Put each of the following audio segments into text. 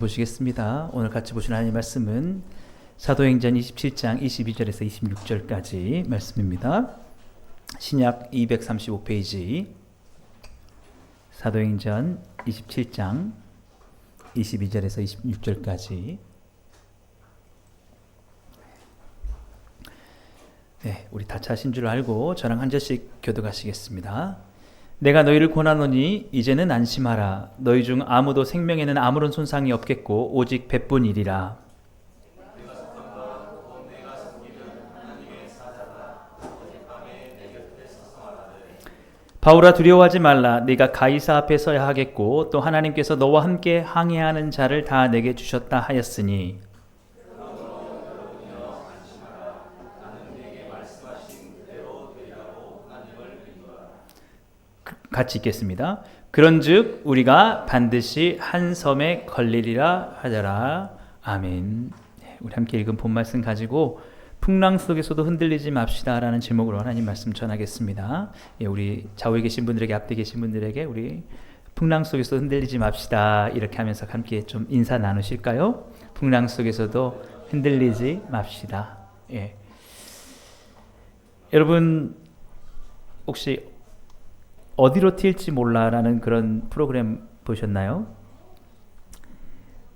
보시겠습니다. 오늘 같이 보실 하나님의 말씀은 사도행전 27장 22절에서 26절까지 말씀입니다. 신약 235페이지 사도행전 27장 22절에서 26절까지. 네, 우리 다 차신 줄 알고 저랑 한 절씩 교독하시겠습니다. 내가 너희를 권하노니 이제는 안심하라. 너희 중 아무도 생명에는 아무런 손상이 없겠고 오직 배뿐이리라. 바울아, 두려워하지 말라. 네가 가이사 앞에 서야 하겠고 또 하나님께서 너와 함께 항해하는 자를 다 내게 주셨다 하였으니. 같이 읽겠습니다. 그런즉 우리가 반드시 한 섬에 걸리리라 하더라. 아멘. 우리 함께 읽은 본 말씀 가지고 풍랑 속에서도 흔들리지 맙시다라는 제목으로 하나님 말씀 전하겠습니다. 우리 좌우에 계신 분들에게, 앞에 계신 분들에게 우리 풍랑 속에서도 흔들리지 맙시다 이렇게 하면서 함께 좀 인사 나누실까요? 풍랑 속에서도 흔들리지 맙시다. 예. 여러분 혹시 어디로 튈지 몰라라는 그런 프로그램 보셨나요?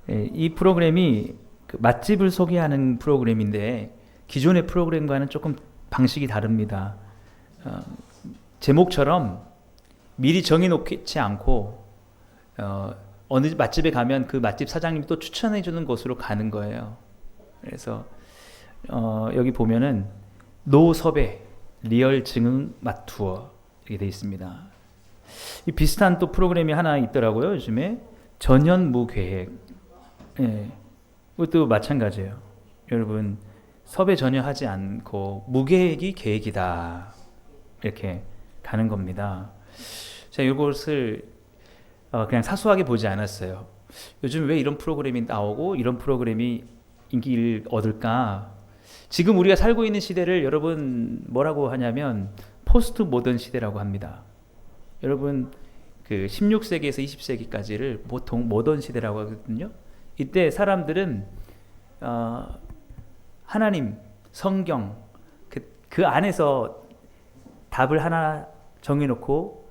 이 프로그램이 맛집을 소개하는 프로그램인데 기존의 프로그램과는 조금 방식이 다릅니다. 제목처럼 미리 정해놓지 않고 어느 맛집에 가면 그 맛집 사장님이 또 추천해주는 곳으로 가는 거예요. 그래서 여기 보면은 노섭외 리얼 증응 맛 투어 이렇게 되어 있습니다. 이 비슷한 또 프로그램이 하나 있더라고요. 요즘에 전현무계획. 예, 이것도 마찬가지예요. 여러분 섭외 전혀 하지 않고 무계획이 계획이다 이렇게 가는 겁니다. 제가 이것을 그냥 사소하게 보지 않았어요. 요즘 왜 이런 프로그램이 나오고 이런 프로그램이 인기를 얻을까? 지금 우리가 살고 있는 시대를 여러분 뭐라고 하냐면 포스트 모던 시대라고 합니다. 여러분 그 16세기에서 20세기까지를 보통 모던 시대라고 하거든요. 이때 사람들은 하나님, 성경 그 안에서 답을 하나 정해놓고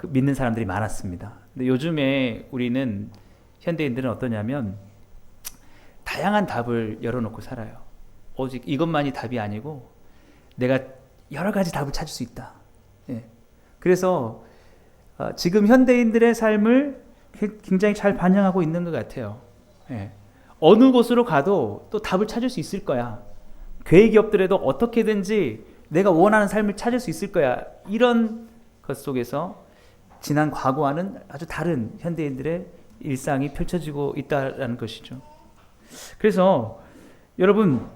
믿는 사람들이 많았습니다. 근데 요즘에 우리는 현대인들은 어떠냐면 다양한 답을 열어놓고 살아요. 오직 이것만이 답이 아니고 내가 여러 가지 답을 찾을 수 있다. 예. 그래서 지금 현대인들의 삶을 굉장히 잘 반영하고 있는 것 같아요. 예. 어느 곳으로 가도 또 답을 찾을 수 있을 거야. 계획이 없더라도 어떻게든지 내가 원하는 삶을 찾을 수 있을 거야. 이런 것 속에서 지난 과거와는 아주 다른 현대인들의 일상이 펼쳐지고 있다는 것이죠. 그래서 여러분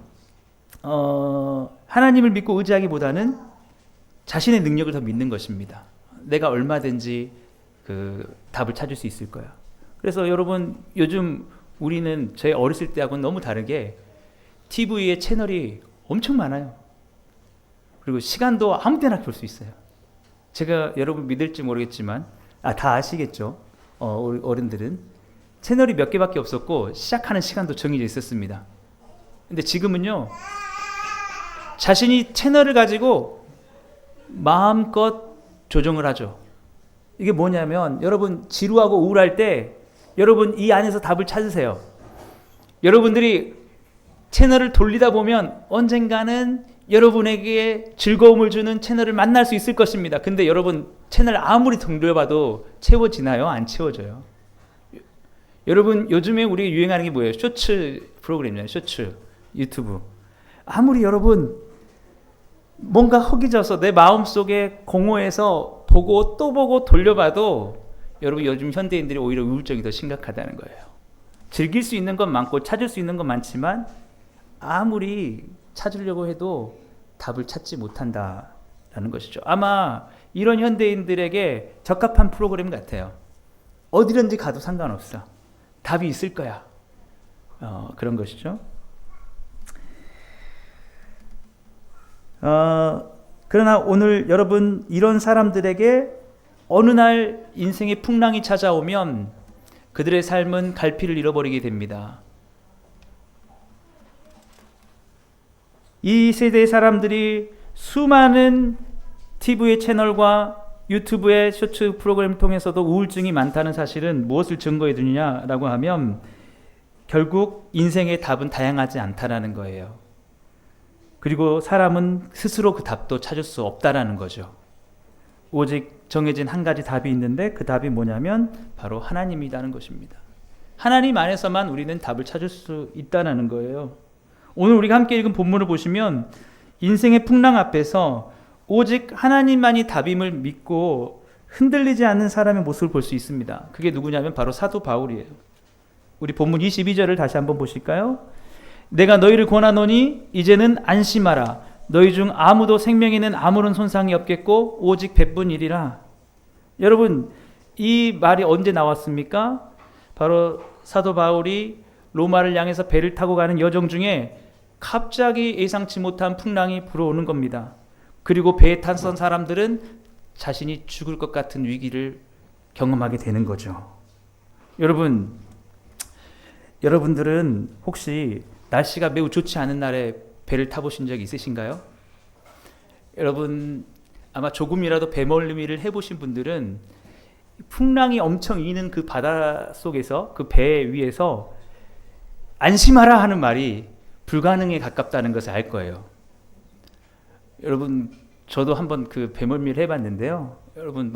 하나님을 믿고 의지하기보다는 자신의 능력을 더 믿는 것입니다. 내가 얼마든지 그 답을 찾을 수 있을 거야. 그래서 여러분 요즘 우리는 제 어렸을 때하고는 너무 다르게 TV에 채널이 엄청 많아요. 그리고 시간도 아무 때나 볼 수 있어요. 제가 여러분 믿을지 모르겠지만 다 아시겠죠? 어른들은 채널이 몇 개밖에 없었고 시작하는 시간도 정해져 있었습니다. 근데 지금은요 자신이 채널을 가지고 마음껏 조정을 하죠. 이게 뭐냐면 여러분 지루하고 우울할 때 여러분 이 안에서 답을 찾으세요. 여러분들이 채널을 돌리다 보면 언젠가는 여러분에게 즐거움을 주는 채널을 만날 수 있을 것입니다. 근데 여러분 채널 아무리 돌려봐도 채워지나요? 안 채워져요. 여러분 요즘에 우리가 유행하는 게 뭐예요? 쇼츠 프로그램이잖아요. 쇼츠 유튜브. 아무리 여러분 뭔가 허기져서 내 마음속에 공허해서 보고 또 보고 돌려봐도 여러분 요즘 현대인들이 오히려 우울증이 더 심각하다는 거예요. 즐길 수 있는 건 많고 찾을 수 있는 건 많지만 아무리 찾으려고 해도 답을 찾지 못한다라는 것이죠. 아마 이런 현대인들에게 적합한 프로그램 같아요. 어디든지 가도 상관없어. 답이 있을 거야. 그런 것이죠. 그러나 오늘 여러분 이런 사람들에게 어느 날 인생의 풍랑이 찾아오면 그들의 삶은 갈피를 잃어버리게 됩니다. 이 세대의 사람들이 수많은 TV의 채널과 유튜브의 쇼츠 프로그램을 통해서도 우울증이 많다는 사실은 무엇을 증거해 두느냐라고 하면 결국 인생의 답은 다양하지 않다라는 거예요. 그리고 사람은 스스로 그 답도 찾을 수 없다라는 거죠. 오직 정해진 한 가지 답이 있는데 그 답이 뭐냐면 바로 하나님이라는 것입니다. 하나님 안에서만 우리는 답을 찾을 수 있다는 거예요. 오늘 우리가 함께 읽은 본문을 보시면 인생의 풍랑 앞에서 오직 하나님만이 답임을 믿고 흔들리지 않는 사람의 모습을 볼 수 있습니다. 그게 누구냐면 바로 사도 바울이에요. 우리 본문 22절을 다시 한번 보실까요? 내가 너희를 권하노니 이제는 안심하라. 너희 중 아무도 생명에는 아무런 손상이 없겠고 오직 배뿐이리라. 여러분, 이 말이 언제 나왔습니까? 바로 사도 바울이 로마를 향해서 배를 타고 가는 여정 중에 갑자기 예상치 못한 풍랑이 불어오는 겁니다. 그리고 배에 탄 사람들은 자신이 죽을 것 같은 위기를 경험하게 되는 거죠. 여러분들은 혹시 날씨가 매우 좋지 않은 날에 배를 타보신 적이 있으신가요? 여러분 아마 조금이라도 배멀미를 해보신 분들은 풍랑이 엄청 이는 그 바다 속에서 그 배 위에서 안심하라 하는 말이 불가능에 가깝다는 것을 알 거예요. 여러분 저도 한번 그 배멀미를 해봤는데요. 여러분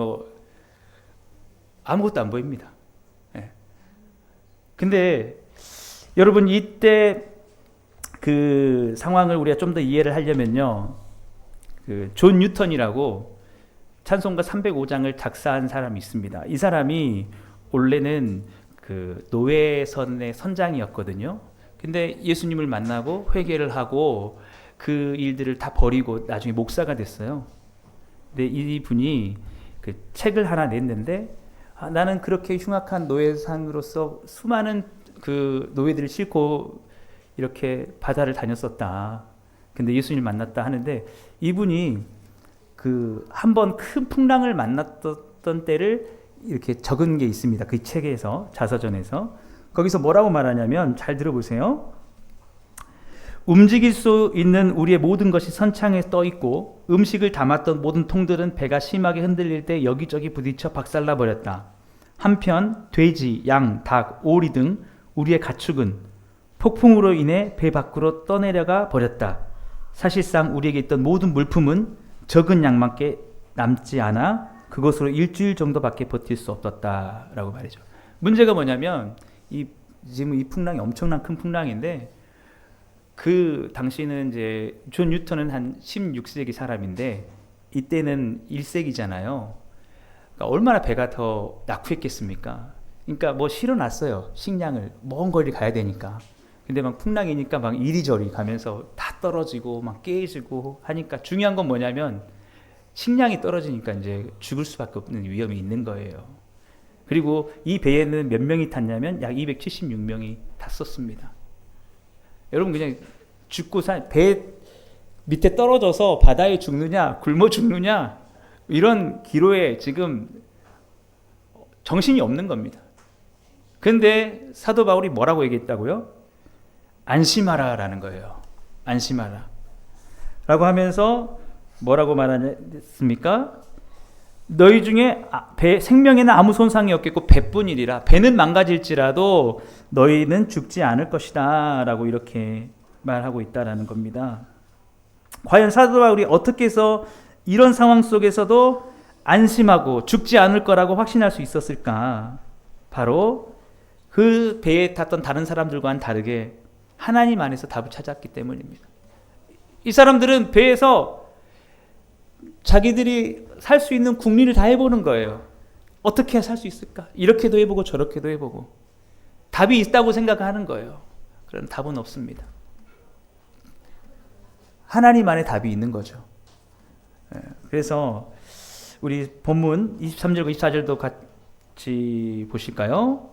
아무것도 안 보입니다. 네. 근데 여러분 이때 그 상황을 우리가 좀 더 이해를 하려면요. 그 존 뉴턴이라고 찬송가 305장을 작사한 사람이 있습니다. 이 사람이 원래는 그 노예선의 선장이었거든요. 근데 예수님을 만나고 회개를 하고 그 일들을 다 버리고 나중에 목사가 됐어요. 근데 이분이 그 책을 하나 냈는데 나는 그렇게 흉악한 노예상으로서 수많은 그 노예들을 싣고 이렇게 바다를 다녔었다. 근데 예수님을 만났다 하는데 이분이 그 한 번 큰 풍랑을 만났던 때를 이렇게 적은 게 있습니다. 그 책에서 자서전에서 거기서 뭐라고 말하냐면 잘 들어보세요. 움직일 수 있는 우리의 모든 것이 선창에 떠 있고 음식을 담았던 모든 통들은 배가 심하게 흔들릴 때 여기저기 부딪혀 박살나 버렸다. 한편 돼지, 양, 닭, 오리 등 우리의 가축은 폭풍으로 인해 배 밖으로 떠내려가 버렸다. 사실상 우리에게 있던 모든 물품은 적은 양밖에 남지 않아 그것으로 일주일 정도밖에 버틸 수 없었다라고 말이죠. 문제가 뭐냐면 지금 이 풍랑이 엄청난 큰 풍랑인데 그 당시는 이제 존 뉴턴은 한 16세기 사람인데 이때는 1세기잖아요. 그러니까 얼마나 배가 더 낙후했겠습니까? 그러니까 실어놨어요. 식량을 먼 거리 가야 되니까. 근데 막 풍랑이니까 막 이리저리 가면서 다 떨어지고 막 깨지고 하니까 중요한 건 뭐냐면 식량이 떨어지니까 이제 죽을 수밖에 없는 위험이 있는 거예요. 그리고 이 배에는 몇 명이 탔냐면 약 276명이 탔었습니다. 여러분 그냥 배 밑에 떨어져서 바다에 죽느냐 굶어 죽느냐 이런 기로에 지금 정신이 없는 겁니다. 그런데 사도 바울이 뭐라고 얘기했다고요? 안심하라라는 거예요. 안심하라 라고 하면서 뭐라고 말했습니까? 너희 중에 생명에는 아무 손상이 없겠고 배뿐이리라. 배는 망가질지라도 너희는 죽지 않을 것이다 라고 이렇게 말하고 있다라는 겁니다. 과연 사도 바울이 어떻게 해서 이런 상황 속에서도 안심하고 죽지 않을 거라고 확신할 수 있었을까? 바로 그 배에 탔던 다른 사람들과는 다르게 하나님 안에서 답을 찾았기 때문입니다. 이 사람들은 배에서 자기들이 살 수 있는 궁리를 다 해보는 거예요. 어떻게 살 수 있을까? 이렇게도 해보고 저렇게도 해보고 답이 있다고 생각하는 거예요. 그런 답은 없습니다. 하나님 안에 답이 있는 거죠. 그래서 우리 본문 23절과 24절도 같이 보실까요?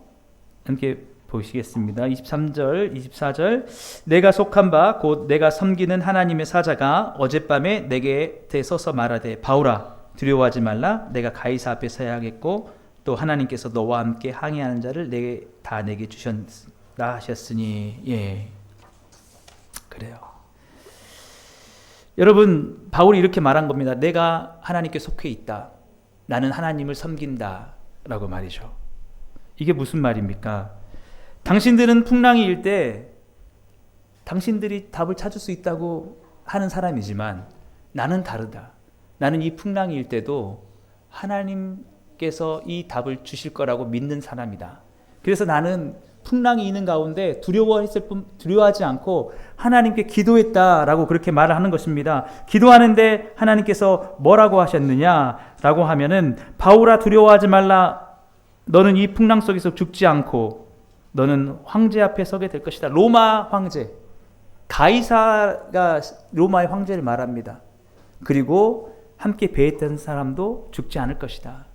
함께 보시겠습니다. 23절, 24절. 내가 속한 바 곧 내가 섬기는 하나님의 사자가 어젯밤에 내게 대서서 말하되 바울아 두려워하지 말라. 내가 가이사 앞에 서야 하겠고 또 하나님께서 너와 함께 항해하는 자를 내게 주셨다 하셨으니. 예, 그래요. 여러분, 바울이 이렇게 말한 겁니다. 내가 하나님께 속해 있다. 나는 하나님을 섬긴다 라고 말이죠. 이게 무슨 말입니까? 당신들은 풍랑이 일 때 당신들이 답을 찾을 수 있다고 하는 사람이지만 나는 다르다. 나는 이 풍랑이 일 때도 하나님께서 이 답을 주실 거라고 믿는 사람이다. 그래서 나는 풍랑이 있는 가운데 두려워하지 않고 하나님께 기도했다라고 그렇게 말을 하는 것입니다. 기도하는데 하나님께서 뭐라고 하셨느냐라고 하면은 바울아 두려워하지 말라. 너는 이 풍랑 속에서 죽지 않고 너는 황제 앞에 서게 될 것이다. 로마 황제, 가이사가 로마의 황제를 말합니다. 그리고 함께 배했던 사람도 죽지 않을 것이다.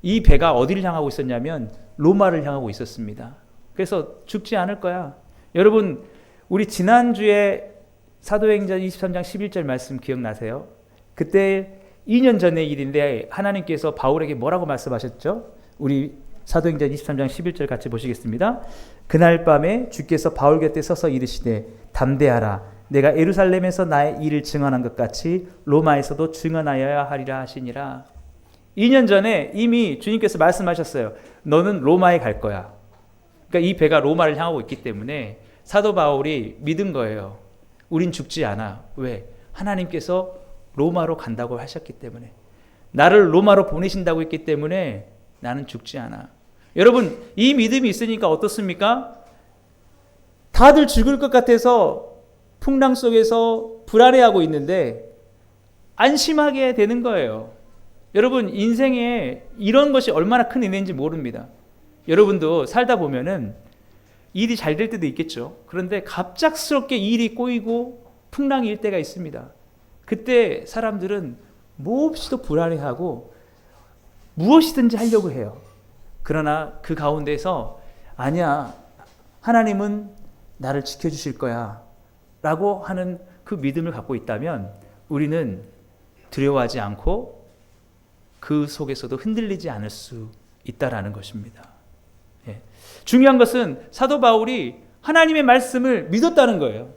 이 배가 어디를 향하고 있었냐면 로마를 향하고 있었습니다. 그래서 죽지 않을 거야. 여러분, 우리 지난주에 사도행전 23장 11절 말씀 기억나세요? 그때 2년 전의 일인데 하나님께서 바울에게 뭐라고 말씀하셨죠? 우리 사도행전 23장 11절 같이 보시겠습니다. 그날 밤에 주께서 바울 곁에 서서 이르시되 담대하라. 내가 예루살렘에서 나의 일을 증언한 것 같이 로마에서도 증언하여야 하리라 하시니라. 2년 전에 이미 주님께서 말씀하셨어요. 너는 로마에 갈 거야. 그러니까 이 배가 로마를 향하고 있기 때문에 사도 바울이 믿은 거예요. 우린 죽지 않아. 왜? 하나님께서 로마로 간다고 하셨기 때문에. 나를 로마로 보내신다고 했기 때문에 나는 죽지 않아. 여러분, 이 믿음이 있으니까 어떻습니까? 다들 죽을 것 같아서 풍랑 속에서 불안해하고 있는데 안심하게 되는 거예요. 여러분, 인생에 이런 것이 얼마나 큰 은혜인지 모릅니다. 여러분도 살다 보면은 일이 잘 될 때도 있겠죠. 그런데 갑작스럽게 일이 꼬이고 풍랑이 일 때가 있습니다. 그때 사람들은 몹시도 불안해하고 무엇이든지 하려고 해요. 그러나 그 가운데서 아니야, 하나님은 나를 지켜주실 거야 라고 하는 그 믿음을 갖고 있다면 우리는 두려워하지 않고 그 속에서도 흔들리지 않을 수 있다라는 것입니다. 예. 중요한 것은 사도 바울이 하나님의 말씀을 믿었다는 거예요.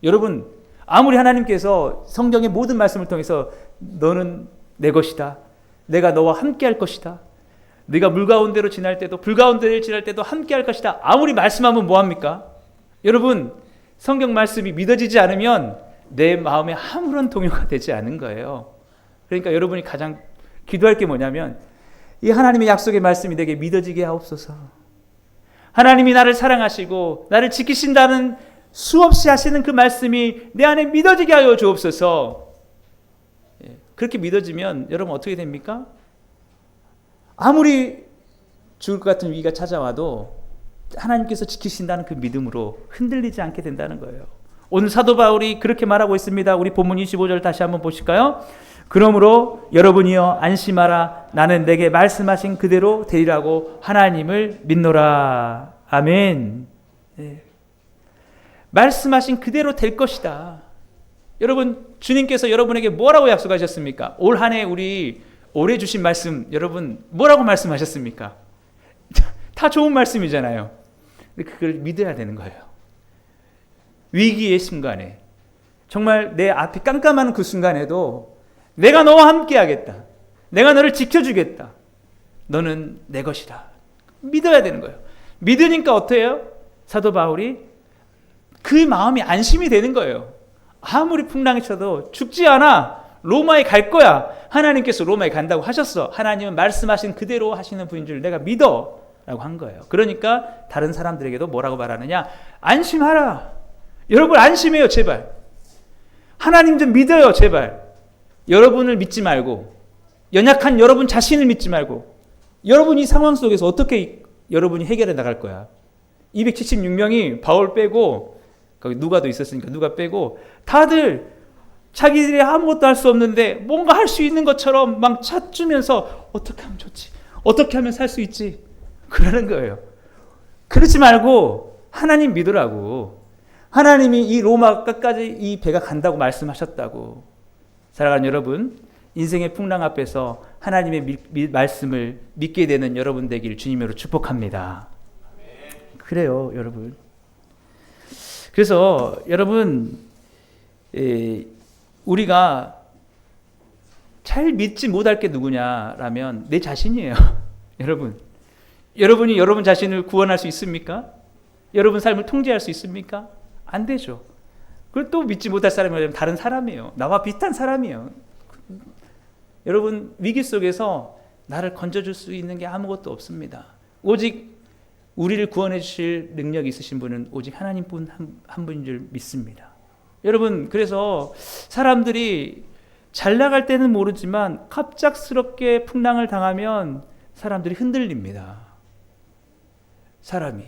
여러분, 아무리 하나님께서 성경의 모든 말씀을 통해서 너는 내 것이다, 내가 너와 함께 할 것이다, 네가 물 가운데로 지날 때도 불 가운데를 지날 때도 함께 할 것이다, 아무리 말씀하면 뭐합니까? 여러분, 성경 말씀이 믿어지지 않으면 내 마음에 아무런 동요가 되지 않은 거예요. 그러니까 여러분이 가장 기도할 게 뭐냐면 이 하나님의 약속의 말씀이 내게 믿어지게 하옵소서. 하나님이 나를 사랑하시고 나를 지키신다는 수없이 하시는 그 말씀이 내 안에 믿어지게 하여 주옵소서. 그렇게 믿어지면 여러분 어떻게 됩니까? 아무리 죽을 것 같은 위기가 찾아와도 하나님께서 지키신다는 그 믿음으로 흔들리지 않게 된다는 거예요. 오늘 사도 바울이 그렇게 말하고 있습니다. 우리 본문 25절 다시 한번 보실까요? 그러므로 여러분이여 안심하라. 나는 내게 말씀하신 그대로 되리라고 하나님을 믿노라. 아멘. 네. 말씀하신 그대로 될 것이다. 여러분, 주님께서 여러분에게 뭐라고 약속하셨습니까? 올 한 해 우리 올해 주신 말씀 여러분 뭐라고 말씀하셨습니까? 다 좋은 말씀이잖아요. 근데 그걸 믿어야 되는 거예요. 위기의 순간에 정말 내 앞이 깜깜한 그 순간에도 내가 너와 함께 하겠다. 내가 너를 지켜주겠다. 너는 내 것이다. 믿어야 되는 거예요. 믿으니까 어때요? 사도 바울이 그 마음이 안심이 되는 거예요. 아무리 풍랑이 쳐도 죽지 않아. 로마에 갈 거야. 하나님께서 로마에 간다고 하셨어. 하나님은 말씀하신 그대로 하시는 분인 줄 내가 믿어 라고 한 거예요. 그러니까 다른 사람들에게도 뭐라고 말하느냐? 안심하라. 여러분 안심해요, 제발. 하나님 좀 믿어요, 제발. 여러분을 믿지 말고, 연약한 여러분 자신을 믿지 말고, 여러분 이 상황 속에서 어떻게 여러분이 해결해 나갈 거야? 276명이 바울 빼고, 거기 누가도 있었으니까 누가 빼고, 다들 자기들이 아무것도 할 수 없는데 뭔가 할 수 있는 것처럼 막 찾으면서 어떻게 하면 좋지? 어떻게 하면 살 수 있지? 그러는 거예요. 그러지 말고 하나님 믿으라고. 하나님이 이 로마 끝까지 이 배가 간다고 말씀하셨다고. 사랑하는 여러분, 인생의 풍랑 앞에서 하나님의 말씀을 믿게 되는 여러분 되길 주님으로 축복합니다. 그래요, 여러분. 그래서 여러분, 우리가 잘 믿지 못할 게 누구냐라면 내 자신이에요. 여러분이 여러분 자신을 구원할 수 있습니까? 여러분 삶을 통제할 수 있습니까? 안 되죠. 그걸 또 믿지 못할 사람이 다른 사람이에요. 나와 비슷한 사람이에요. 여러분, 위기 속에서 나를 건져줄 수 있는 게 아무것도 없습니다. 오직 우리를 구원해 주실 능력이 있으신 분은 오직 하나님뿐 한 분인 줄 믿습니다. 여러분, 그래서 사람들이 잘 나갈 때는 모르지만 갑작스럽게 풍랑을 당하면 사람들이 흔들립니다. 사람이.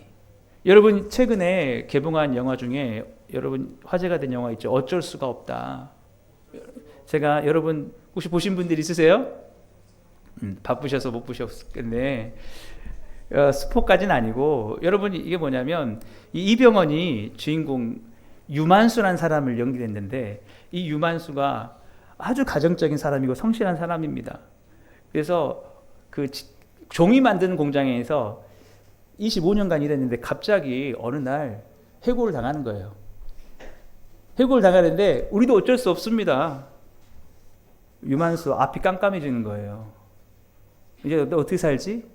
여러분, 최근에 개봉한 영화 중에 여러분 화제가 된 영화 있죠. 어쩔 수가 없다. 제가 여러분 혹시 보신 분들 있으세요? 바쁘셔서 못 보셨겠네. 스포까지는 아니고, 여러분 이게 뭐냐면 이 이병헌이 주인공 유만수라는 사람을 연기했는데, 이 유만수가 아주 가정적인 사람이고 성실한 사람입니다. 그래서 그 종이 만드는 공장에서 25년간 일했는데 갑자기 어느 날 해고를 당하는 거예요. 해고를 당하는데 우리도 어쩔 수 없습니다. 유만수 앞이 깜깜해지는 거예요. 이제 너 어떻게 살지?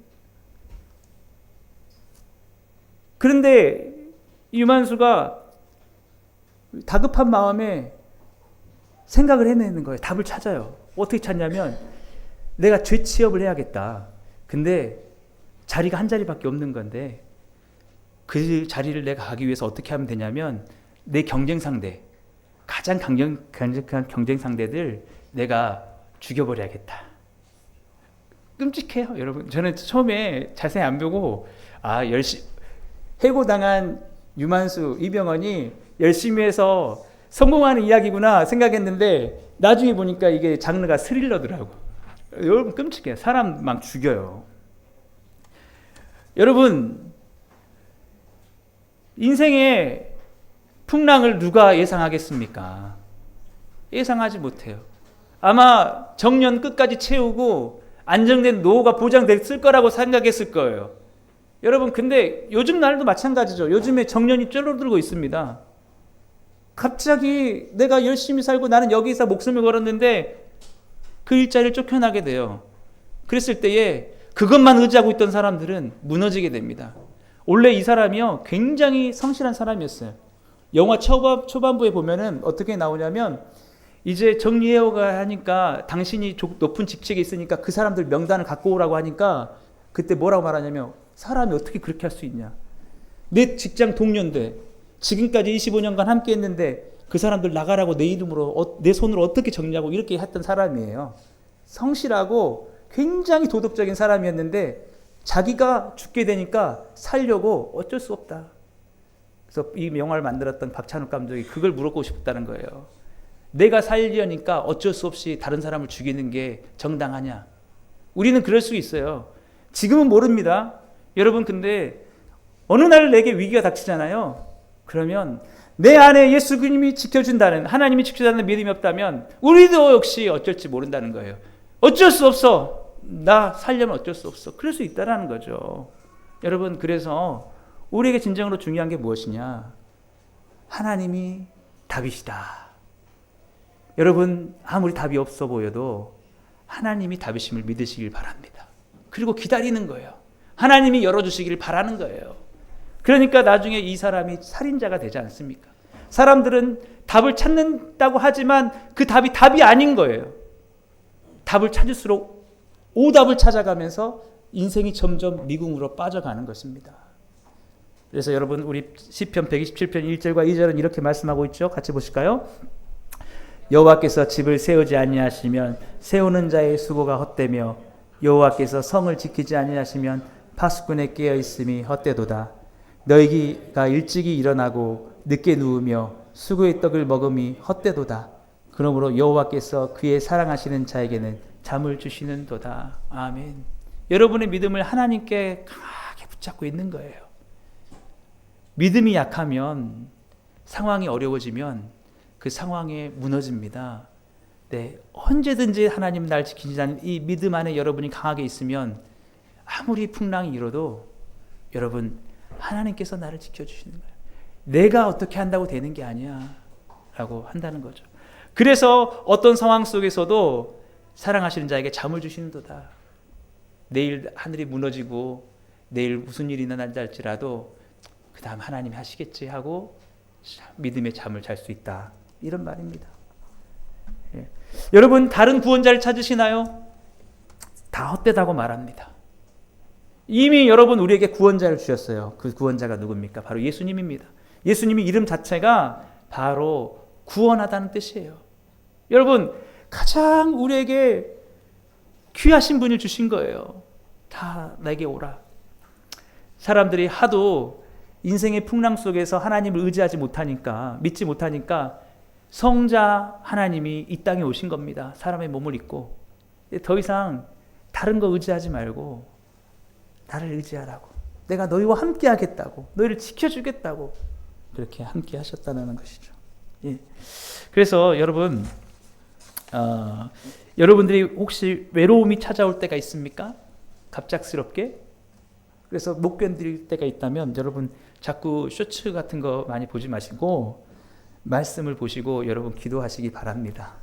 그런데 유만수가 다급한 마음에 생각을 해내는 거예요. 답을 찾아요. 어떻게 찾냐면, 내가 죄취업을 해야겠다. 근데 자리가 한 자리밖에 없는 건데 그 자리를 내가 가기 위해서 어떻게 하면 되냐면, 내 경쟁 상대, 가장 강력한 경쟁 상대들 내가 죽여버려야겠다. 끔찍해요, 여러분. 저는 처음에 자세히 안 보고 해고당한 유만수, 이병헌이 열심히 해서 성공하는 이야기구나 생각했는데 나중에 보니까 이게 장르가 스릴러더라고. 여러분, 끔찍해요. 사람 막 죽여요. 여러분, 인생의 풍랑을 누가 예상하겠습니까? 예상하지 못해요. 아마 정년 끝까지 채우고 안정된 노후가 보장됐을 거라고 생각했을 거예요. 여러분, 근데 요즘 날도 마찬가지죠. 요즘에 정년이 줄어들고 있습니다. 갑자기 내가 열심히 살고 나는 여기서 목숨을 걸었는데 그 일자리를 쫓겨나게 돼요. 그랬을 때에 그것만 의지하고 있던 사람들은 무너지게 됩니다. 원래 이 사람이요, 굉장히 성실한 사람이었어요. 영화 초반부에 보면은 어떻게 나오냐면, 이제 정리해오가 하니까 당신이 높은 직책에 있으니까 그 사람들 명단을 갖고 오라고 하니까 그때 뭐라고 말하냐면, 사람이 어떻게 그렇게 할 수 있냐. 내 직장 동료인데 지금까지 25년간 함께 했는데 그 사람들 나가라고 내 이름으로 내 손으로 어떻게 정리하고 이렇게 했던 사람이에요. 성실하고 굉장히 도덕적인 사람이었는데 자기가 죽게 되니까 살려고 어쩔 수 없다. 그래서 이 영화를 만들었던 박찬욱 감독이 그걸 물어보고 싶다는 거예요. 내가 살려니까 어쩔 수 없이 다른 사람을 죽이는 게 정당하냐. 우리는 그럴 수 있어요. 지금은 모릅니다. 여러분, 근데 어느 날 내게 위기가 닥치잖아요. 그러면 내 안에 예수 그님이 지켜준다는, 하나님이 지켜준다는 믿음이 없다면 우리도 역시 어쩔지 모른다는 거예요. 어쩔 수 없어. 나 살려면 어쩔 수 없어. 그럴 수 있다는 거죠. 여러분, 그래서 우리에게 진정으로 중요한 게 무엇이냐? 하나님이 답이시다. 여러분, 아무리 답이 없어 보여도 하나님이 답이심을 믿으시길 바랍니다. 그리고 기다리는 거예요. 하나님이 열어주시길 바라는 거예요. 그러니까 나중에 이 사람이 살인자가 되지 않습니까? 사람들은 답을 찾는다고 하지만 그 답이 답이 아닌 거예요. 답을 찾을수록 오답을 찾아가면서 인생이 점점 미궁으로 빠져가는 것입니다. 그래서 여러분, 우리 시편 127편 1절과 2절은 이렇게 말씀하고 있죠. 같이 보실까요? 여호와께서 집을 세우지 아니하시면 세우는 자의 수고가 헛되며 여호와께서 성을 지키지 아니하시면 파수꾼의 깨어 있음이 헛되도다. 너희가 일찍이 일어나고 늦게 누우며 수고의 떡을 먹음이 헛되도다. 그러므로 여호와께서 그의 사랑하시는 자에게는 잠을 주시는도다. 아멘. 여러분의 믿음을 하나님께 강하게 붙잡고 있는 거예요. 믿음이 약하면, 상황이 어려워지면 그 상황에 무너집니다. 네, 언제든지 하나님 날 지키시다는 이 믿음 안에 여러분이 강하게 있으면 아무리 풍랑이 일어도 여러분 하나님께서 나를 지켜주시는 거예요. 내가 어떻게 한다고 되는 게 아니야 라고 한다는 거죠. 그래서 어떤 상황 속에서도 사랑하시는 자에게 잠을 주시는도다. 내일 하늘이 무너지고 내일 무슨 일이 일어난다 할지라도 그 다음 하나님이 하시겠지 하고 믿음의 잠을 잘 수 있다. 이런 말입니다. 예. 여러분 다른 구원자를 찾으시나요? 다 헛되다고 말합니다. 이미 여러분 우리에게 구원자를 주셨어요. 그 구원자가 누굽니까? 바로 예수님입니다. 예수님의 이름 자체가 바로 구원하다는 뜻이에요. 여러분 가장 우리에게 귀하신 분을 주신 거예요. 다 내게 오라. 사람들이 하도 인생의 풍랑 속에서 하나님을 의지하지 못하니까, 믿지 못하니까 성자 하나님이 이 땅에 오신 겁니다. 사람의 몸을 입고. 더 이상 다른 거 의지하지 말고 나를 의지하라고. 내가 너희와 함께 하겠다고. 너희를 지켜주겠다고. 그렇게 함께 하셨다는 것이죠. 예. 그래서 여러분, 여러분들이 혹시 외로움이 찾아올 때가 있습니까? 갑작스럽게? 그래서 못 견딜 때가 있다면 여러분 자꾸 쇼츠 같은 거 많이 보지 마시고 말씀을 보시고 여러분 기도하시기 바랍니다.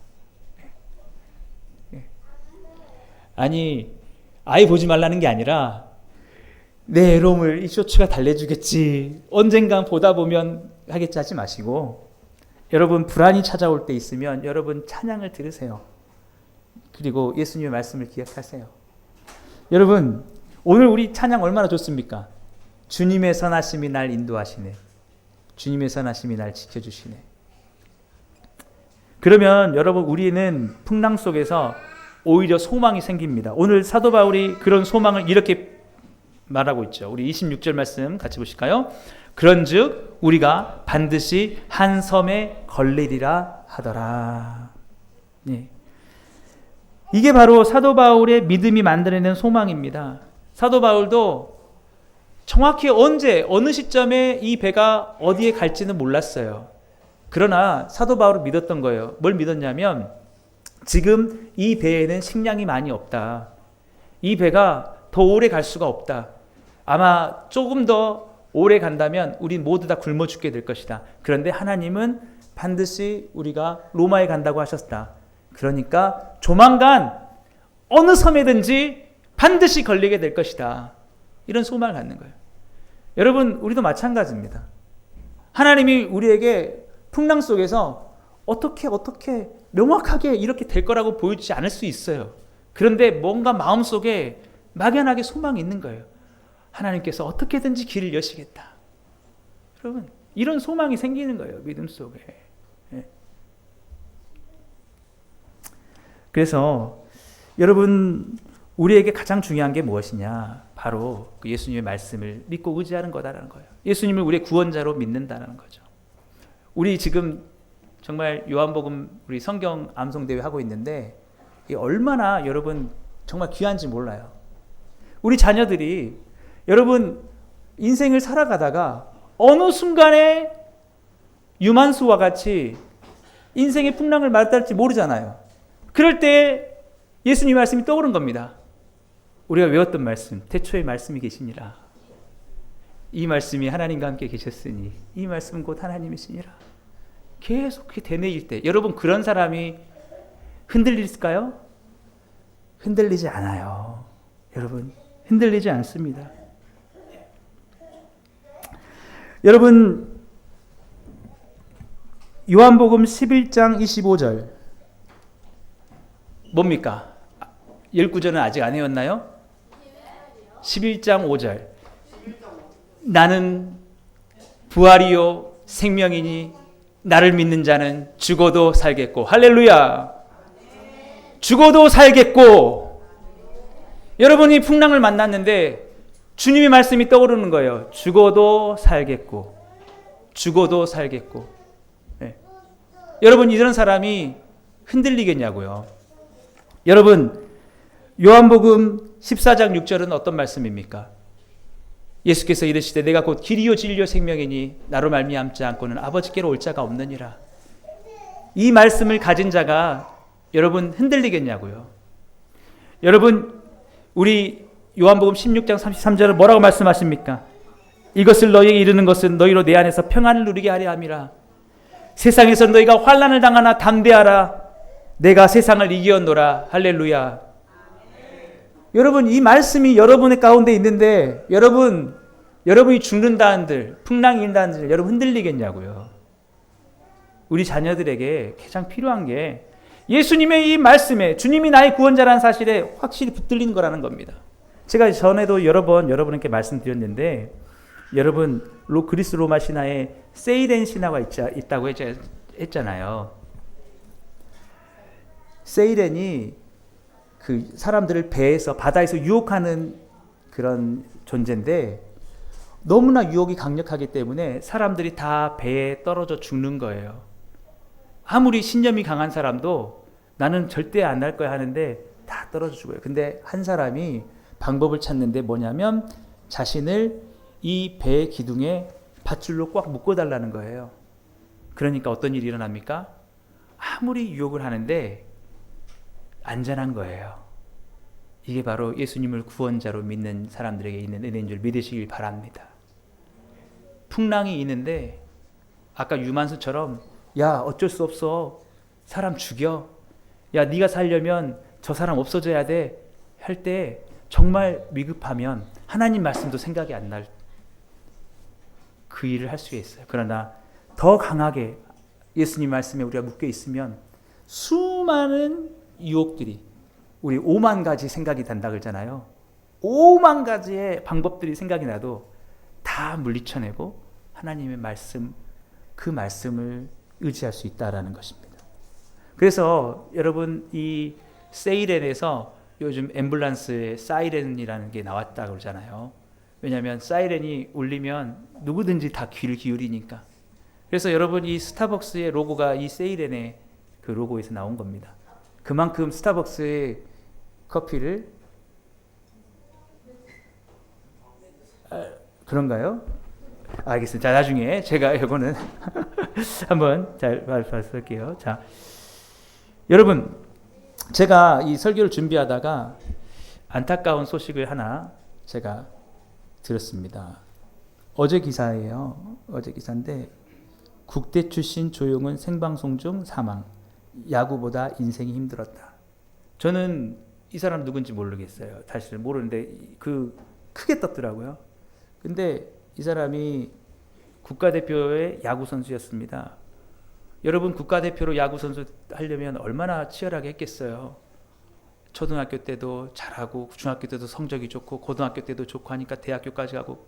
아니 아예 보지 말라는 게 아니라 내 외로움을 이 쇼츠가 달래주겠지, 언젠간 보다 보면 하겠지 하지 마시고, 여러분 불안이 찾아올 때 있으면 여러분 찬양을 들으세요. 그리고 예수님의 말씀을 기억하세요. 여러분 오늘 우리 찬양 얼마나 좋습니까? 주님의 선하심이 날 인도하시네. 주님의 선하심이 날 지켜주시네. 그러면 여러분 우리는 풍랑 속에서 오히려 소망이 생깁니다. 오늘 사도 바울이 그런 소망을 이렇게 말하고 있죠. 우리 26절 말씀 같이 보실까요? 그런즉 우리가 반드시 한 섬에 걸리리라 하더라. 네. 이게 바로 사도 바울의 믿음이 만들어낸 소망입니다. 사도 바울도 정확히 언제 어느 시점에 이 배가 어디에 갈지는 몰랐어요. 그러나 사도 바울은 믿었던 거예요. 뭘 믿었냐면 지금 이 배에는 식량이 많이 없다. 이 배가 더 오래 갈 수가 없다. 아마 조금 더 오래 간다면 우리 모두 다 굶어 죽게 될 것이다. 그런데 하나님은 반드시 우리가 로마에 간다고 하셨다. 그러니까 조만간 어느 섬에든지 반드시 걸리게 될 것이다. 이런 소망을 갖는 거예요. 여러분 우리도 마찬가지입니다. 하나님이 우리에게 풍랑 속에서 어떻게 명확하게 이렇게 될 거라고 보여주지 않을 수 있어요. 그런데 뭔가 마음속에 막연하게 소망이 있는 거예요. 하나님께서 어떻게든지 길을 여시겠다. 여러분 이런 소망이 생기는 거예요. 믿음 속에. 예. 그래서 여러분 우리에게 가장 중요한 게 무엇이냐? 바로 그 예수님의 말씀을 믿고 의지하는 거다라는 거예요. 예수님을 우리의 구원자로 믿는다는 거죠. 우리 지금 정말 요한복음 우리 성경 암송대회 하고 있는데 이게 얼마나 여러분 정말 귀한지 몰라요. 우리 자녀들이 여러분 인생을 살아가다가 어느 순간에 유만수와 같이 인생의 풍랑을 맞닥을지 모르잖아요. 그럴 때 예수님 말씀이 떠오른 겁니다. 우리가 외웠던 말씀, 태초에 말씀이 계시니라. 이 말씀이 하나님과 함께 계셨으니 이 말씀은 곧 하나님이시니라. 계속 그게 되뇌일 때 여러분 그런 사람이 흔들릴까요? 흔들리지 않아요. 여러분 흔들리지 않습니다. 여러분 요한복음 11장 25절 뭡니까? 19절은 아직 안 외웠나요? 11장 5절 나는 부활이요 생명이니 나를 믿는 자는 죽어도 살겠고, 할렐루야, 죽어도 살겠고. 여러분이 풍랑을 만났는데 주님의 말씀이 떠오르는 거예요. 죽어도 살겠고, 죽어도 살겠고. 네. 여러분 이런 사람이 흔들리겠냐고요. 여러분 요한복음 14장 6절은 어떤 말씀입니까? 예수께서 이르시되 내가 곧 길이요 진리요 생명이니 나로 말미암지 않고는 아버지께로 올 자가 없느니라. 이 말씀을 가진 자가 여러분 흔들리겠냐고요. 여러분 우리 요한복음 16장 33절은 뭐라고 말씀하십니까? 이것을 너희에게 이르는 것은 너희로 내 안에서 평안을 누리게 하려 함이라. 세상에서 너희가 환난을 당하나 담대하라. 내가 세상을 이기었노라. 할렐루야. 여러분 이 말씀이 여러분의 가운데 있는데 여러분이 죽는다 한들 풍랑이 인다 한들 여러분 흔들리겠냐고요. 우리 자녀들에게 가장 필요한 게 예수님의 이 말씀에 주님이 나의 구원자라는 사실에 확실히 붙들리는 거라는 겁니다. 제가 전에도 여러 번 여러분께 말씀드렸는데 여러분 그리스 로마 신화에 세이렌 신화가 있다고 했잖아요. 세이렌이 그 사람들을 배에서 바다에서 유혹하는 그런 존재인데 너무나 유혹이 강력하기 때문에 사람들이 다 배에 떨어져 죽는 거예요. 아무리 신념이 강한 사람도 나는 절대 안 할 거야 하는데 다 떨어져 죽어요. 근데 한 사람이 방법을 찾는데 뭐냐면 자신을 이 배의 기둥에 밧줄로 꽉 묶어달라는 거예요. 그러니까 어떤 일이 일어납니까? 아무리 유혹을 하는데 안전한 거예요. 이게 바로 예수님을 구원자로 믿는 사람들에게 있는 은혜인 줄 믿으시길 바랍니다. 풍랑이 있는데 아까 유만수처럼 야 어쩔 수 없어. 사람 죽여. 야 네가 살려면 저 사람 없어져야 돼. 할 때 정말 위급하면 하나님 말씀도 생각이 안 날 그 일을 할 수가 있어요. 그러나 더 강하게 예수님 말씀에 우리가 묶여 있으면 수많은 유혹들이 우리 5만 가지 생각이 단다 그러잖아요. 5만 가지의 방법들이 생각이 나도 다 물리쳐내고 하나님의 말씀 그 말씀을 의지할 수 있다라는 것입니다. 그래서 여러분 이 세이렌에서 요즘 앰뷸런스에 사이렌이라는 게 나왔다 그러잖아요. 왜냐하면 사이렌이 울리면 누구든지 다 귀를 기울이니까. 그래서 여러분 이 스타벅스의 로고가 이 세이렌의 그 로고에서 나온 겁니다. 그만큼 스타벅스의 커피를 그런가요? 알겠습니다. 자, 나중에 제가 이거는 한번 잘 말씀할게요. 자, 여러분 제가 이 설교를 준비하다가 안타까운 소식을 하나 제가 들었습니다. 어제 기사예요. 어제 기사인데 국대 출신 조용은 생방송 중 사망. 야구보다 인생이 힘들었다. 저는 이 사람 누군지 모르겠어요. 사실 모르는데 크게 떴더라고요. 근데 이 사람이 국가대표의 야구 선수였습니다. 여러분 국가대표로 야구 선수 하려면 얼마나 치열하게 했겠어요. 초등학교 때도 잘하고 중학교 때도 성적이 좋고 고등학교 때도 좋고 하니까 대학교까지 가고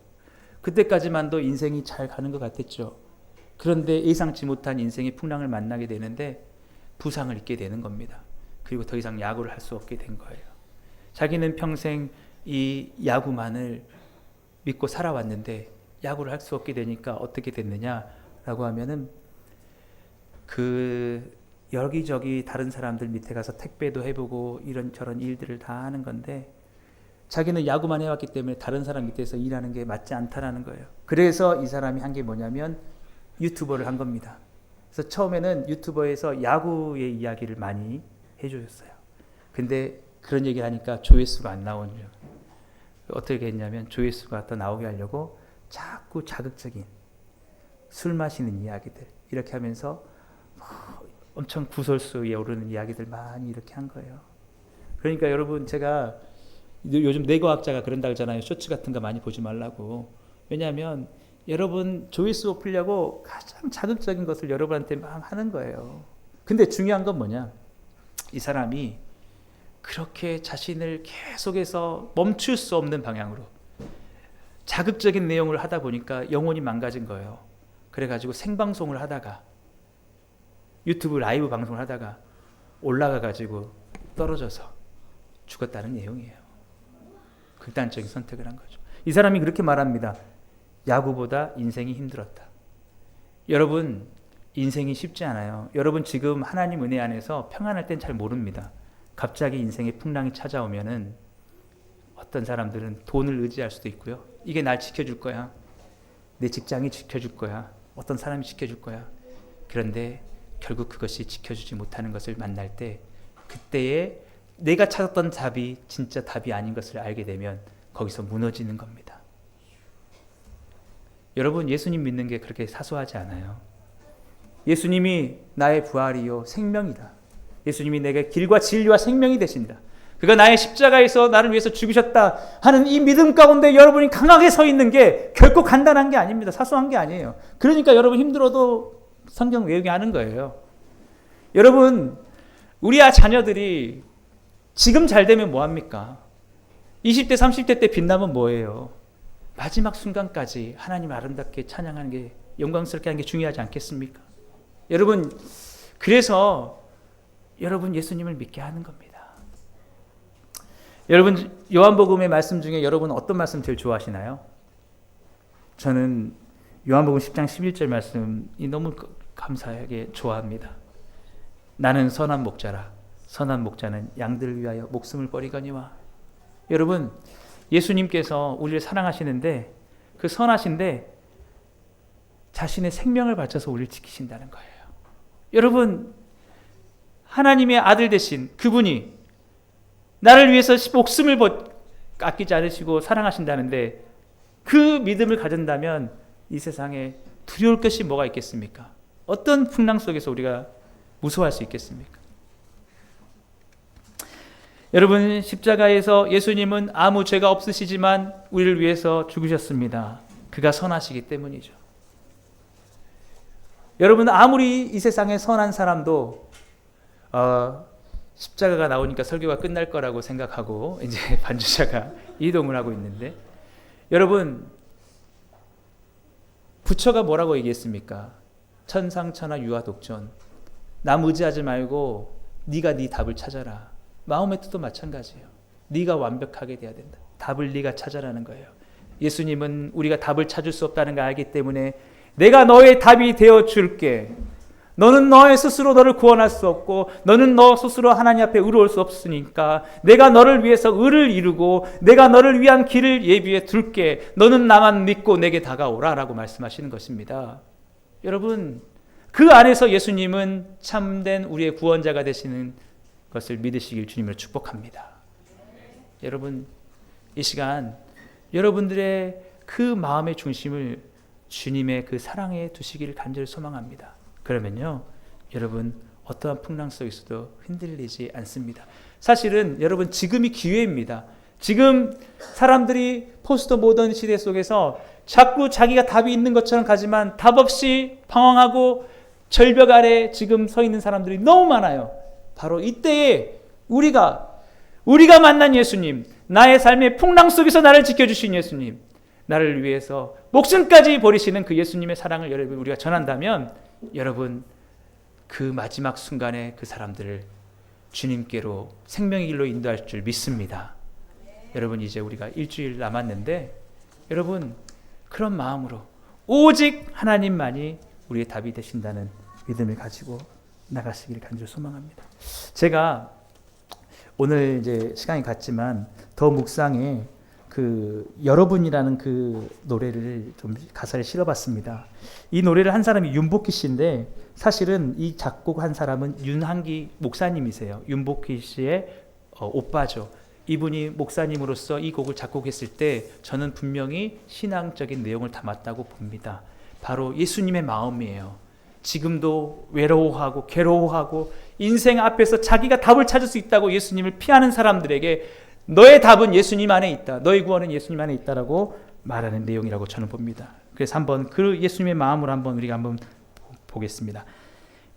그때까지만도 인생이 잘 가는 것 같았죠. 그런데 예상치 못한 인생의 풍랑을 만나게 되는데 부상을 입게 되는 겁니다. 그리고 더 이상 야구를 할 수 없게 된 거예요. 자기는 평생 이 야구만을 믿고 살아왔는데 야구를 할 수 없게 되니까 어떻게 됐느냐라고 하면은 여기저기 다른 사람들 밑에 가서 택배도 해보고 이런저런 일들을 다 하는 건데 자기는 야구만 해왔기 때문에 다른 사람 밑에서 일하는 게 맞지 않다라는 거예요. 그래서 이 사람이 한 게 뭐냐면 유튜버를 한 겁니다. 그래서 처음에는 유튜버에서 야구의 이야기를 많이 해주셨어요. 근데 그런 얘기를 하니까 조회수가 안 나오죠. 어떻게 했냐면 조회수가 더 나오게 하려고 자꾸 자극적인 술 마시는 이야기들 이렇게 하면서 엄청 구설수에 오르는 이야기들 많이 이렇게 한 거예요. 그러니까 여러분 제가 요즘 뇌과학자가 그런다 그러잖아요. 쇼츠 같은 거 많이 보지 말라고. 왜냐하면 여러분 조회수 높이려고 가장 자극적인 것을 여러분한테 막 하는 거예요. 근데 중요한 건 뭐냐? 이 사람이 그렇게 자신을 계속해서 멈출 수 없는 방향으로 자극적인 내용을 하다 보니까 영혼이 망가진 거예요. 그래가지고 생방송을 하다가 유튜브 라이브 방송을 하다가 올라가가지고 떨어져서 죽었다는 내용이에요. 극단적인 선택을 한 거죠. 이 사람이 그렇게 말합니다. 야구보다 인생이 힘들었다. 여러분 인생이 쉽지 않아요. 여러분 지금 하나님 은혜 안에서 평안할 땐 잘 모릅니다. 갑자기 인생의 풍랑이 찾아오면은 어떤 사람들은 돈을 의지할 수도 있고요. 이게 날 지켜줄 거야. 내 직장이 지켜줄 거야. 어떤 사람이 지켜줄 거야. 그런데 결국 그것이 지켜주지 못하는 것을 만날 때 그때에 내가 찾았던 답이 진짜 답이 아닌 것을 알게 되면 거기서 무너지는 겁니다. 여러분, 예수님 믿는 게 그렇게 사소하지 않아요. 예수님이 나의 부활이요 생명이다. 예수님이 내게 길과 진리와 생명이 되신다. 그가 나의 십자가에서 나를 위해서 죽으셨다 하는 이 믿음 가운데 여러분이 강하게 서 있는 게 결코 간단한 게 아닙니다. 사소한 게 아니에요. 그러니까 여러분 힘들어도 성경 외우게 하는 거예요. 여러분, 우리 자녀들이 지금 잘 되면 뭐합니까? 20대 30대 때 빛나면 뭐예요? 마지막 순간까지 하나님 아름답게 찬양하는 게, 영광스럽게 하는 게 중요하지 않겠습니까? 여러분, 그래서 여러분 예수님을 믿게 하는 겁니다. 여러분, 요한복음의 말씀 중에 여러분 어떤 말씀 제일 좋아하시나요? 저는 요한복음 10장 11절 말씀이 너무 감사하게 좋아합니다. 나는 선한 목자라. 선한 목자는 양들을 위하여 목숨을 버리거니와. 여러분, 예수님께서 우리를 사랑하시는데 그 선하신데 자신의 생명을 바쳐서 우리를 지키신다는 거예요. 여러분, 하나님의 아들 되신 그분이 나를 위해서 목숨을 아끼지 않으시고 사랑하신다는데 그 믿음을 가진다면 이 세상에 두려울 것이 뭐가 있겠습니까? 어떤 풍랑 속에서 우리가 무서워할 수 있겠습니까? 여러분, 십자가에서 예수님은 아무 죄가 없으시지만 우리를 위해서 죽으셨습니다. 그가 선하시기 때문이죠. 여러분, 아무리 이 세상에 선한 사람도 십자가가 나오니까 설교가 끝날 거라고 생각하고 이제 반주자가 이동을 하고 있는데, 여러분, 부처가 뭐라고 얘기했습니까? 천상천하 유아독존. 남 의지하지 말고 네가 네 답을 찾아라. 마음의 뜻도 마찬가지예요. 네가 완벽하게 돼야 된다. 답을 네가 찾아라는 거예요. 예수님은 우리가 답을 찾을 수 없다는 걸 알기 때문에 내가 너의 답이 되어줄게. 너는 너의 스스로 너를 구원할 수 없고 너는 너 스스로 하나님 앞에 의로울 수 없으니까 내가 너를 위해서 의를 이루고 내가 너를 위한 길을 예비해 둘게. 너는 나만 믿고 내게 다가오라 라고 말씀하시는 것입니다. 여러분, 그 안에서 예수님은 참된 우리의 구원자가 되시는 것을 믿으시길 주님을 축복합니다. 여러분, 이 시간 여러분들의 그 마음의 중심을 주님의 그 사랑에 두시기를 간절히 소망합니다. 그러면요, 여러분 어떠한 풍랑 속에서도 흔들리지 않습니다. 사실은 여러분 지금이 기회입니다. 지금 사람들이 포스트 모던 시대 속에서 자꾸 자기가 답이 있는 것처럼 가지만 답 없이 방황하고 절벽 아래 지금 서 있는 사람들이 너무 많아요. 바로 이때에 우리가 만난 예수님, 나의 삶의 풍랑 속에서 나를 지켜주신 예수님, 나를 위해서 목숨까지 버리시는 그 예수님의 사랑을 여러분 우리가 전한다면 여러분 그 마지막 순간에 그 사람들을 주님께로 생명의 길로 인도할 줄 믿습니다. 여러분, 이제 우리가 일주일 남았는데 여러분 그런 마음으로 오직 하나님만이 우리의 답이 되신다는 믿음을 가지고 나가시기를 간절히 소망합니다. 제가 오늘 이제 시간이 갔지만 더 묵상에 그 여러분이라는 그 노래를 좀 가사를 실어봤습니다. 이 노래를 한 사람이 윤복희 씨인데 사실은 이 작곡한 사람은 윤한기 목사님이세요. 윤복희 씨의 오빠죠. 이분이 목사님으로서 이 곡을 작곡했을 때 저는 분명히 신앙적인 내용을 담았다고 봅니다. 바로 예수님의 마음이에요. 지금도 외로워하고 괴로워하고 인생 앞에서 자기가 답을 찾을 수 있다고 예수님을 피하는 사람들에게 너의 답은 예수님 안에 있다. 너의 구원은 예수님 안에 있다라고 말하는 내용이라고 저는 봅니다. 그래서 한번 그 예수님의 마음으로 우리가 한번 보겠습니다.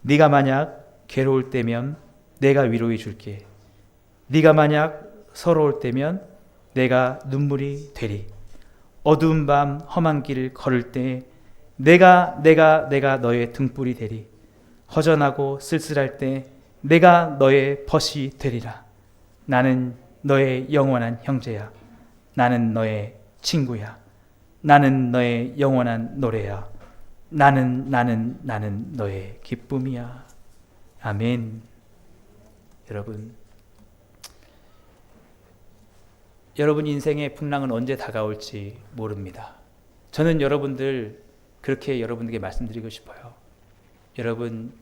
네가 만약 괴로울 때면 내가 위로해 줄게. 네가 만약 서러울 때면 내가 눈물이 되리. 어두운 밤 험한 길을 걸을 때 내가 너의 등불이 되리. 허전하고 쓸쓸할 때 내가 너의 벗이 되리라. 나는 너의 영원한 형제야. 나는 너의 친구야. 나는 너의 영원한 노래야. 나는 너의 기쁨이야. 아멘. 여러분 인생의 풍랑은 언제 다가올지 모릅니다. 저는 그렇게 여러분들에게 말씀드리고 싶어요. 여러분,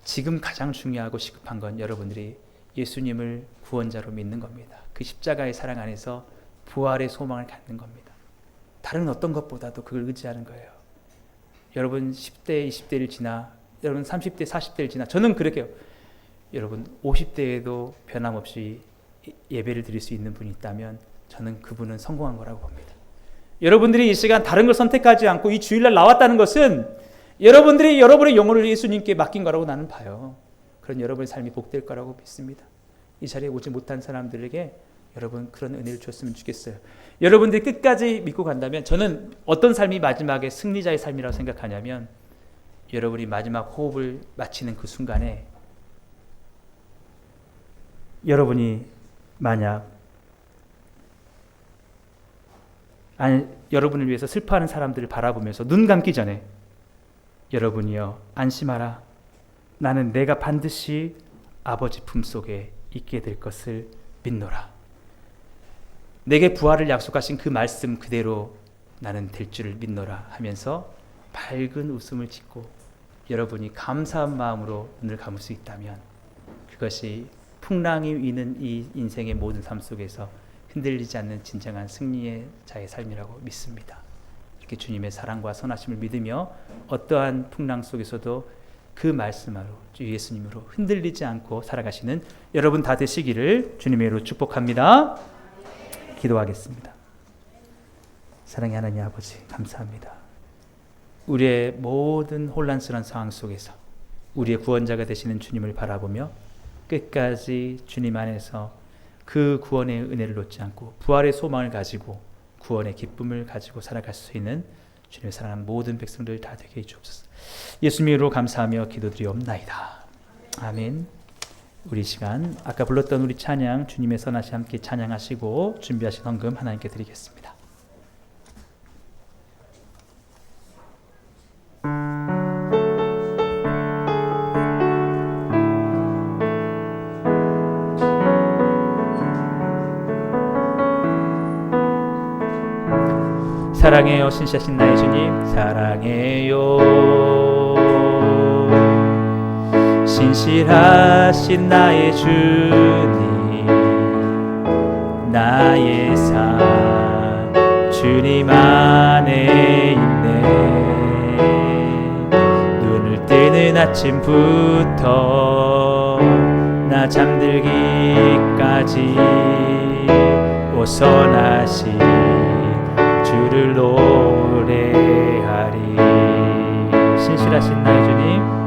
지금 가장 중요하고 시급한 건 여러분들이 예수님을 구원자로 믿는 겁니다. 그 십자가의 사랑 안에서 부활의 소망을 갖는 겁니다. 다른 어떤 것보다도 그걸 의지하는 거예요. 여러분 10대, 20대를 지나, 여러분 30대, 40대를 지나, 저는 그렇게요. 여러분 50대에도 변함없이 예배를 드릴 수 있는 분이 있다면 저는 그분은 성공한 거라고 봅니다. 여러분들이 이 시간 다른 걸 선택하지 않고 이 주일날 나왔다는 것은 여러분들이 여러분의 영혼을 예수님께 맡긴 거라고 나는 봐요. 그런 여러분의 삶이 복될 거라고 믿습니다. 이 자리에 오지 못한 사람들에게 여러분 그런 은혜를 줬으면 좋겠어요. 여러분들이 끝까지 믿고 간다면, 저는 어떤 삶이 마지막에 승리자의 삶이라고 생각하냐면, 여러분이 마지막 호흡을 마치는 그 순간에 여러분이 만약 여러분을 위해서 슬퍼하는 사람들을 바라보면서 눈 감기 전에 여러분이여 안심하라, 나는 내가 반드시 아버지 품속에 있게 될 것을 믿노라, 내게 부활을 약속하신 그 말씀 그대로 나는 될 줄을 믿노라 하면서 밝은 웃음을 짓고 여러분이 감사한 마음으로 눈을 감을 수 있다면, 그것이 풍랑이 위는 이 인생의 모든 삶 속에서 흔들리지 않는 진정한 승리의 자의 삶이라고 믿습니다. 이렇게 주님의 사랑과 선하심을 믿으며 어떠한 풍랑 속에서도 그 말씀으로, 주 예수님으로 흔들리지 않고 살아가시는 여러분 다 되시기를 주님의 이름으로 축복합니다. 기도하겠습니다. 사랑의 하나님 아버지, 감사합니다. 우리의 모든 혼란스러운 상황 속에서 우리의 구원자가 되시는 주님을 바라보며 끝까지 주님 안에서 그 구원의 은혜를 놓지 않고 부활의 소망을 가지고 구원의 기쁨을 가지고 살아갈 수 있는 주님의 사랑하는 모든 백성들 다 되게 해주옵소서. 예수님으로 감사하며 기도드리옵나이다. 아멘. 우리 시간 아까 불렀던 우리 찬양, 주님의 선하심 함께 찬양하시고 준비하신 헌금 하나님께 드리겠습니다. 사랑해요 신실하신 나의 주님, 사랑해요 신실하신 나의 주님, 나의 삶 주님 안에 있네. 눈을 뜨는 아침부터 나 잠들기까지 오선하신 주를 노래하리. 신실하신 나의 주님,